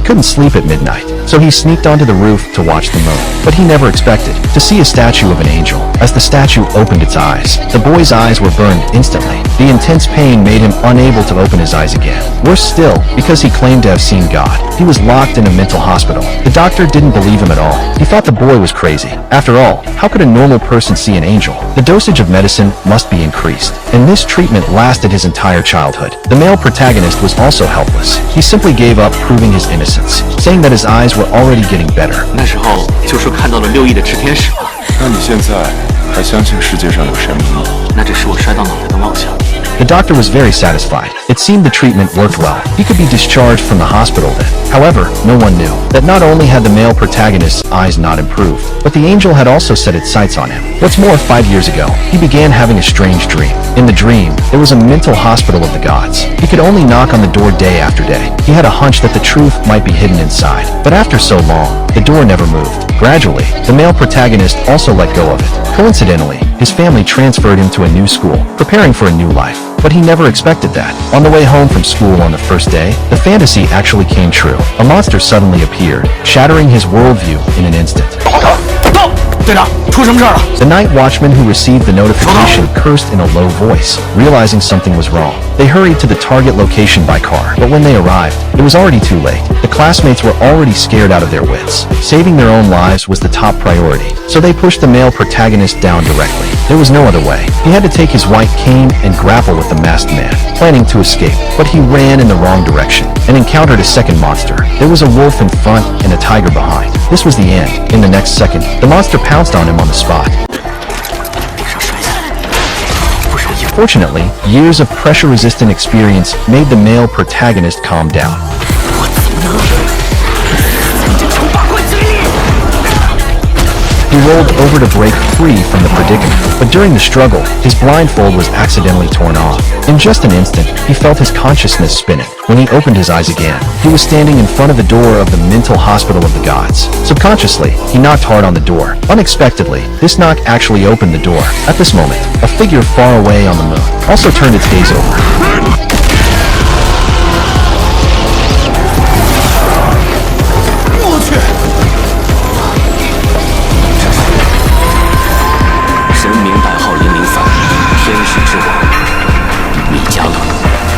couldn't sleep at midnight, so he sneaked onto the roof to watch the moon. But he never expected to see a statue of an angel. As the statue opened its eyes, the boy's eyes were burned instantly. The intense pain made him unable to open his eyes again. Worse still, because he claimed to have seen God, he was locked in a mental hospital. The doctor didn't believe him at all. He thought the boy was crazy. After all, how could a normal person see an angel? The dosage of medicine must be increased, and this treatment lasted his entire childhood. The male protagonist was also helpless. He simply gave up proving his innocence, saying that his eyes were already getting better. 那时候就说看到了6亿的炽天使嘛。那你现在还相信世界上有神明吗？那只是我摔到脑袋的妄想。The doctor was very satisfied. It seemed the treatment worked well. He could be discharged from the hospital then. However, no one knew that not only had the male protagonist's eyes not improved, but the angel had also set its sights on him. What's more, 5 years ago, he began having a strange dream. In the dream, there was a mental hospital of the gods. He could only knock on the door day after day. He had a hunch that the truth might be hidden inside. But after so long, the door never moved. Gradually, the male protagonist also let go of it. Coincidentally, his family transferred him to a new school, preparing for a new life. But he never expected that. On the way home from school on the first day, the fantasy actually came true. A monster suddenly appeared, shattering his worldview in an instant. 队长，出什么事了？ The night watchman who received the notification cursed in a low voice, realizing something was wrong. They hurried to the target location by car, but when they arrived, it was already too late. The classmates were already scared out of their wits. Saving their own lives was the top priority, so they pushed the male protagonist down directly. There was no other way. He had to take his white cane and grapple with the masked man, planning to escape, but he ran in the wrong direction and encountered a second monster. There was a wolf in front and a tiger behind. This was the end. In the next second, the monster pounced on him on the spot. Fortunately, years of pressure-resistant experience made the male protagonist calm down. He rolled over to break free from the predicament, but during the struggle, his blindfold was accidentally torn off. In just an instant, he felt his consciousness spinning. When he opened his eyes again, he was standing in front of the door of the mental hospital of the gods. Subconsciously, he knocked hard on the door. Unexpectedly, this knock actually opened the door. At this moment, a figure far away on the moon also turned its gaze over.